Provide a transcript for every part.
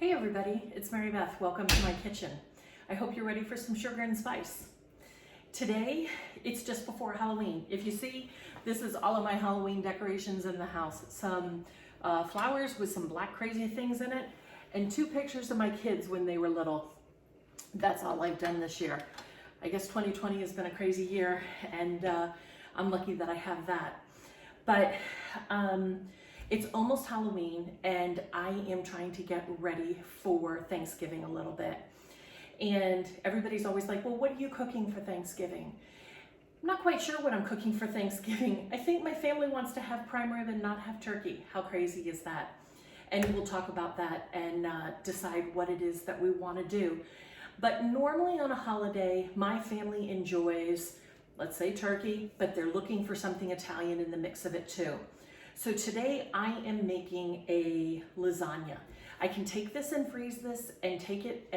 Hey everybody, it's Mary Beth. Welcome to my kitchen. I hope you're ready for some sugar and spice. Today, it's just before Halloween. If you see, this is all of my Halloween decorations in the house. Some flowers with some black crazy things in it, and 2 pictures of my kids when they were little. That's all I've done this year. I guess 2020 has been a crazy year, and I'm lucky that I have that. But it's almost Halloween, and I am trying to get ready for Thanksgiving a little bit. And everybody's always like, well, what are you cooking for Thanksgiving? I'm not quite sure what I'm cooking for Thanksgiving. I think my family wants to have prime rib and not have turkey. How crazy is that? And we'll talk about that and decide what it is that we want to do. But normally on a holiday, my family enjoys, let's say turkey, but they're looking for something Italian in the mix of it too. So today I am making a lasagna. I can take this and freeze this and take it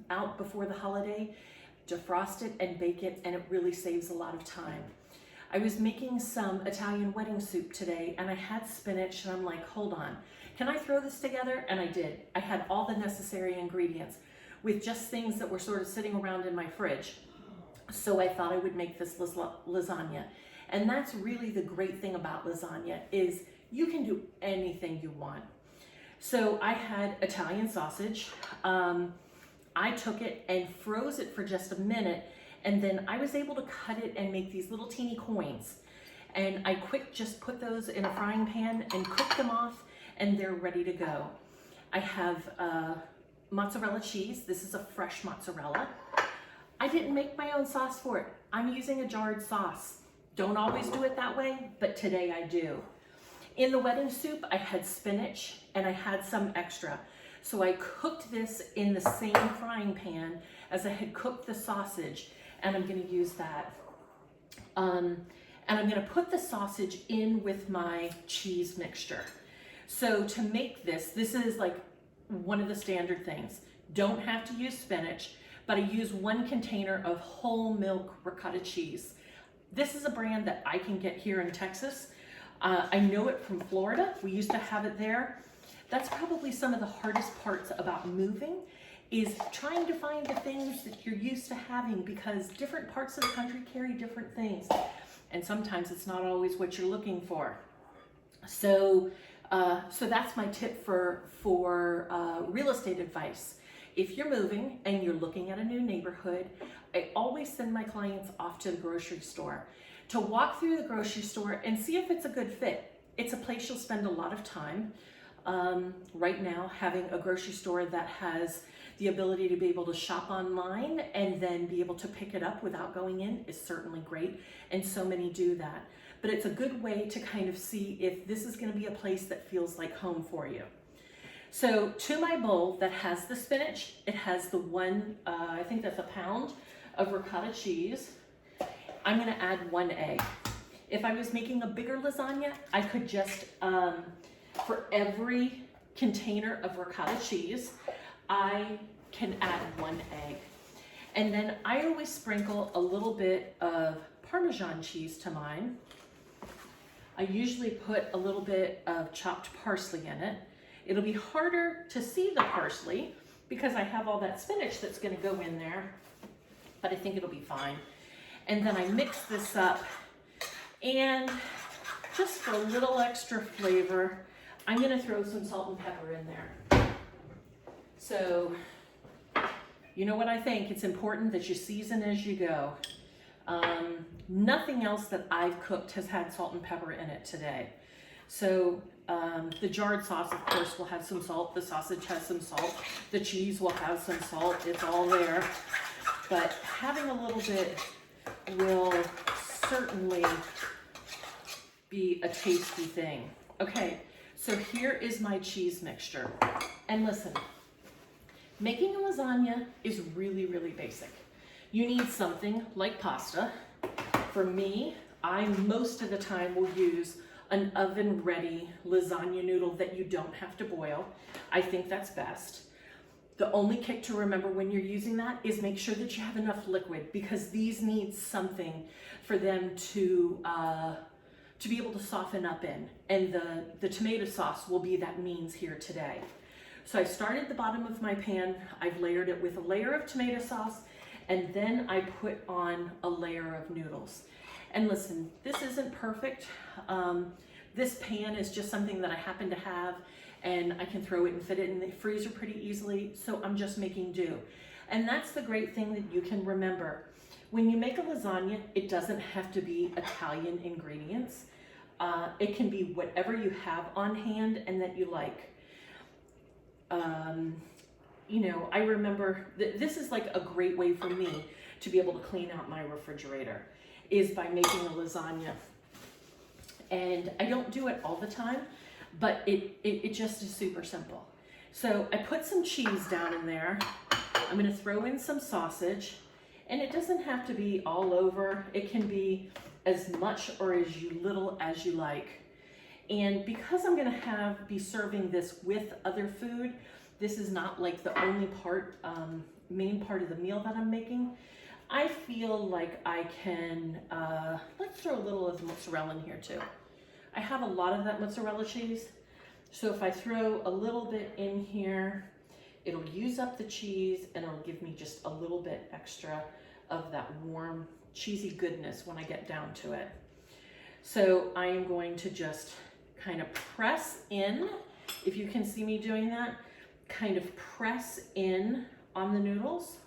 out before the holiday, defrost it and bake it, and it really saves a lot of time. I was making some Italian wedding soup today and I had spinach and I'm like, hold on, can I throw this together? And I did. I had all the necessary ingredients with just things that were sort of sitting around in my fridge. So I thought I would make this lasagna. And that's really the great thing about lasagna is you can do anything you want. So I had Italian sausage. I took it and froze it for just a minute, and then I was able to cut it and make these little teeny coins. And I just put those in a frying pan and cook them off, and they're ready to go. I have mozzarella cheese. This is a fresh mozzarella. I didn't make my own sauce for it. I'm using a jarred sauce. Don't always do it that way, but today I do. In the wedding soup, I had spinach and I had some extra. So I cooked this in the same frying pan as I had cooked the sausage, and I'm gonna use that. And I'm gonna put the sausage in with my cheese mixture. So to make this is like one of the standard things. Don't have to use spinach, but I use 1 container of whole milk ricotta cheese. This is a brand that I can get here in Texas. I know it from Florida. We used to have it there. That's probably some of the hardest parts about moving, is trying to find the things that you're used to having, because different parts of the country carry different things. And sometimes it's not always what you're looking for. So that's my tip for real estate advice. If you're moving and you're looking at a new neighborhood, I always send my clients off to the grocery store to walk through the grocery store and see if it's a good fit. It's a place you'll spend a lot of time. Right now, having a grocery store that has the ability to be able to shop online and then be able to pick it up without going in is certainly great, and so many do that. But it's a good way to kind of see if this is going to be a place that feels like home for you. So to my bowl that has the spinach, it has the I think that's a pound of ricotta cheese. I'm gonna add 1 egg. If I was making a bigger lasagna, I could just, for every container of ricotta cheese, I can add 1 egg. And then I always sprinkle a little bit of Parmesan cheese to mine. I usually put a little bit of chopped parsley in it. It'll be harder to see the parsley because I have all that spinach that's gonna go in there, but I think it'll be fine. And then I mix this up, and just for a little extra flavor, I'm gonna throw some salt and pepper in there. So, you know what I think? It's important that you season as you go. Nothing else that I've cooked has had salt and pepper in it today. So the jarred sauce, of course, will have some salt. The sausage has some salt. The cheese will have some salt. It's all there. But having a little bit will certainly be a tasty thing. Okay, so here is my cheese mixture. And listen, making a lasagna is really, really basic. You need something like pasta. For me, I most of the time will use an oven-ready lasagna noodle that you don't have to boil. I think that's best. The only kick to remember when you're using that is make sure that you have enough liquid, because these need something for them to be able to soften up in. And the tomato sauce will be that means here today. So I started the bottom of my pan. I've layered it with a layer of tomato sauce, and then I put on a layer of noodles. And listen, this isn't perfect. This pan is just something that I happen to have, and I can throw it and fit it in the freezer pretty easily, so I'm just making do. And that's the great thing that you can remember. When you make a lasagna, it doesn't have to be Italian ingredients. It can be whatever you have on hand and that you like. You know, I remember this is like a great way for me to be able to clean out my refrigerator, is by making a lasagna. And I don't do it all the time, but it just is super simple. So I put some cheese down in there. I'm gonna throw in some sausage, and it doesn't have to be all over. It can be as much or as little as you like. And because I'm gonna be serving this with other food, this is not like the only main part of the meal that I'm making. I feel like I can, let's throw a little of the mozzarella in here too. I have a lot of that mozzarella cheese. So if I throw a little bit in here, it'll use up the cheese and it'll give me just a little bit extra of that warm, cheesy goodness when I get down to it. So I am going to just kind of press in, if you can see me doing that, kind of press in on the noodles.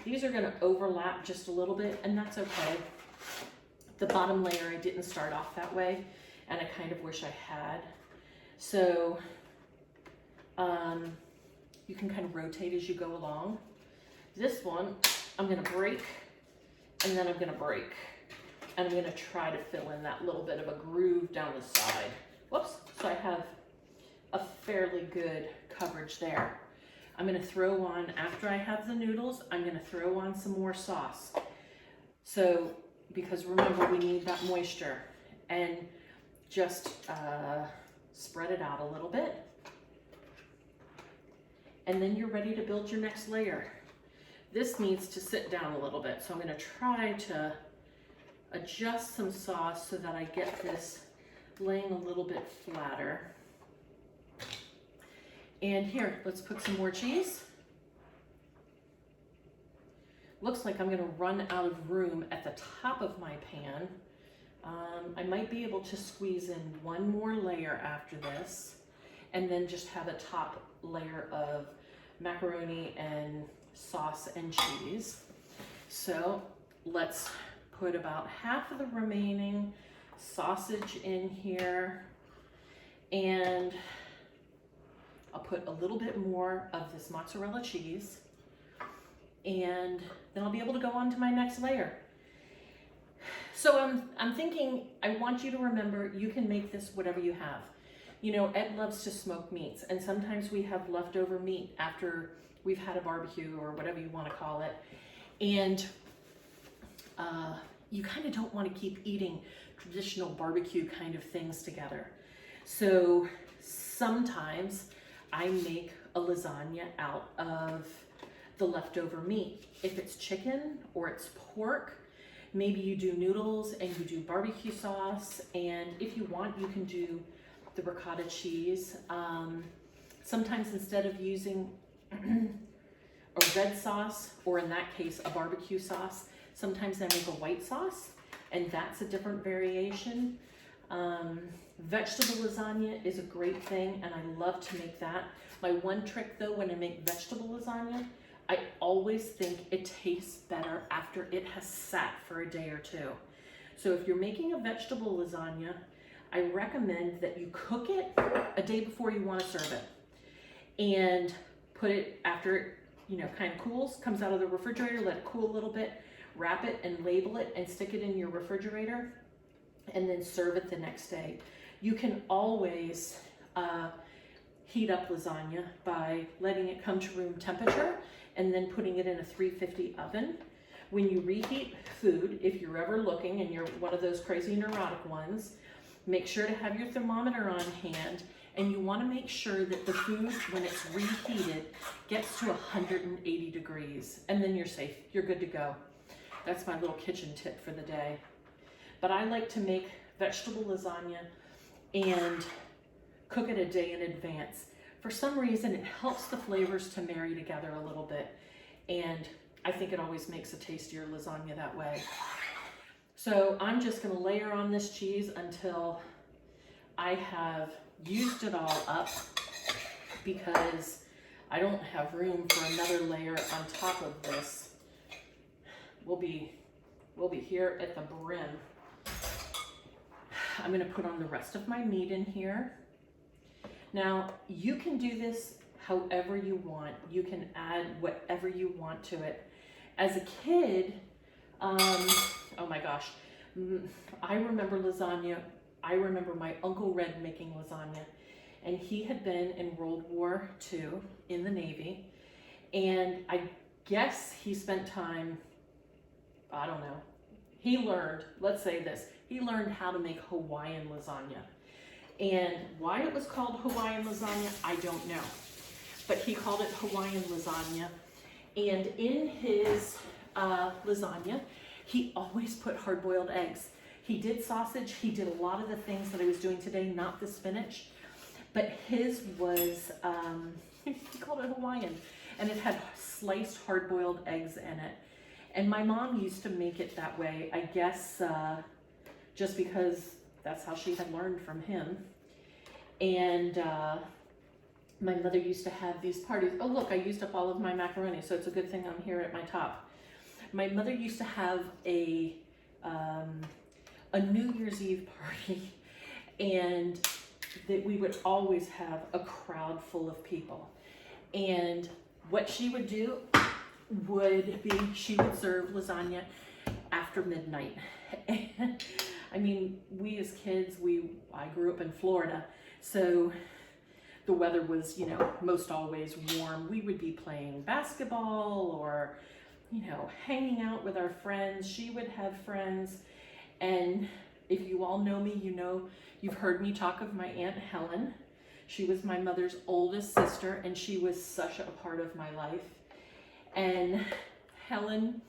These are gonna overlap just a little bit, and that's okay. The bottom layer, I didn't start off that way, and I kind of wish I had. So you can kind of rotate as you go along. This one, I'm gonna break, and then I'm gonna break. And I'm gonna try to fill in that little bit of a groove down the side. Whoops, so I have a fairly good coverage there. I'm gonna throw on, after I have the noodles, I'm gonna throw on some more sauce. So, because remember, we need that moisture. And just spread it out a little bit. And then you're ready to build your next layer. This needs to sit down a little bit, so I'm gonna try to adjust some sauce so that I get this laying a little bit flatter. And here, let's put some more cheese. Looks like I'm gonna run out of room at the top of my pan. I might be able to squeeze in one more layer after this, and then just have a top layer of macaroni and sauce and cheese. So let's put about half of the remaining sausage in here, and I'll put a little bit more of this mozzarella cheese, and then I'll be able to go on to my next layer. So I'm thinking, I want you to remember, you can make this whatever you have. You know, Ed loves to smoke meats, and sometimes we have leftover meat after we've had a barbecue or whatever you want to call it. And you kind of don't want to keep eating traditional barbecue kind of things together. So sometimes I make a lasagna out of the leftover meat. If it's chicken or it's pork, maybe you do noodles and you do barbecue sauce, and if you want, you can do the ricotta cheese. Sometimes instead of using a red sauce, or in that case, a barbecue sauce, sometimes I make a white sauce, and that's a different variation. Vegetable lasagna is a great thing, and I love to make that. My one trick though, when I make vegetable lasagna, I always think it tastes better after it has sat for a day or two. So if you're making a vegetable lasagna, I recommend that you cook it a day before you want to serve it, and put it after it, you know, kind of cools, comes out of the refrigerator, let it cool a little bit, wrap it and label it and stick it in your refrigerator, and then serve it the next day. You can always heat up lasagna by letting it come to room temperature and then putting it in a 350 oven. When you reheat food, if you're ever looking and you're one of those crazy neurotic ones, make sure to have your thermometer on hand, and you want to make sure that the food, when it's reheated, gets to 180 degrees, and then you're safe, you're good to go. That's my little kitchen tip for the day. But I like to make vegetable lasagna and cook it a day in advance. for some reason, it helps the flavors to marry together a little bit. And I think it always makes a tastier lasagna that way. So I'm just gonna layer on this cheese until I have used it all up, because I don't have room for another layer on top of this. We'll be here at the brim. I'm gonna put on the rest of my meat in here. Now, you can do this however you want. You can add whatever you want to it. As a kid, oh my gosh, I remember lasagna. I remember my Uncle Red making lasagna, and he had been in World War II in the Navy, and I guess he spent time, I don't know, he learned, let's say this, he learned how to make Hawaiian lasagna. And why it was called Hawaiian lasagna, I don't know. But he called it Hawaiian lasagna. And in his lasagna, he always put hard-boiled eggs. He did sausage, he did a lot of the things that I was doing today, not the spinach, but his was, he called it Hawaiian, and it had sliced hard-boiled eggs in it. And my mom used to make it that way, I guess, just because that's how she had learned from him. And my mother used to have these parties. Oh look, I used up all of my macaroni, so it's a good thing I'm here at my top. My mother used to have a New Year's Eve party, and that we would always have a crowd full of people. And what she would do would be, she would serve lasagna after midnight. And I mean, we as kids, I grew up in Florida, so the weather was, you know, most always warm. We would be playing basketball or, you know, hanging out with our friends. She would have friends. And if you all know me, you know, you've heard me talk of my Aunt Helen. She was my mother's oldest sister, and she was such a part of my life. And Helen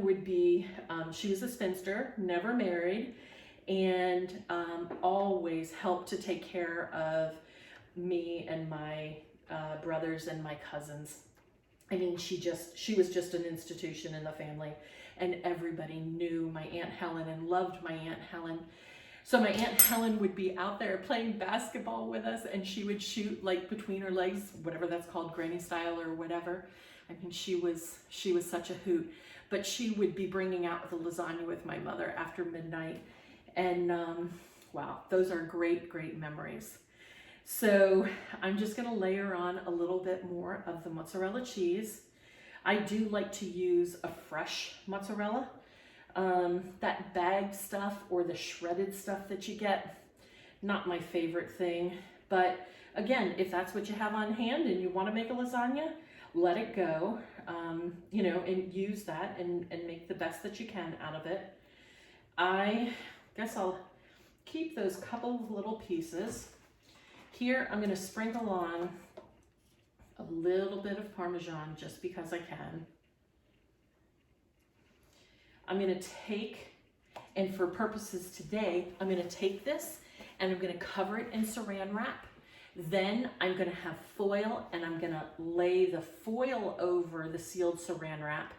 would be, she was a spinster, never married, and always helped to take care of me and my brothers and my cousins. I mean, she was just an institution in the family, and everybody knew my Aunt Helen and loved my Aunt Helen. So my Aunt Helen would be out there playing basketball with us, and she would shoot like between her legs, whatever that's called, granny style or whatever. I mean, she was such a hoot. But she would be bringing out the lasagna with my mother after midnight. And wow, those are great, great memories. So I'm just gonna layer on a little bit more of the mozzarella cheese. I do like to use a fresh mozzarella. That bagged stuff or the shredded stuff that you get, not my favorite thing. But again, if that's what you have on hand and you wanna make a lasagna, let it go, you know, and use that and make the best that you can out of it. I guess I'll keep those couple of little pieces. Here, I'm gonna sprinkle on a little bit of Parmesan just because I can. I'm gonna take, and for purposes today, I'm gonna take this and I'm gonna cover it in saran wrap. Then I'm gonna have foil, and I'm gonna lay the foil over the sealed saran wrap,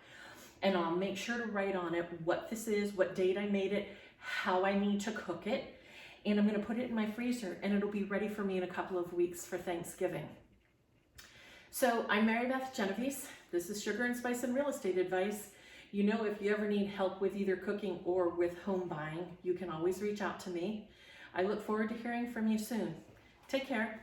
and I'll make sure to write on it what this is, what date I made it, how I need to cook it, and I'm gonna put it in my freezer, and it'll be ready for me in a couple of weeks for Thanksgiving. So I'm Mary Beth Genovese. This is Sugar and Spice and Real Estate Advice. You know, if you ever need help with either cooking or with home buying, you can always reach out to me. I look forward to hearing from you soon. Take care.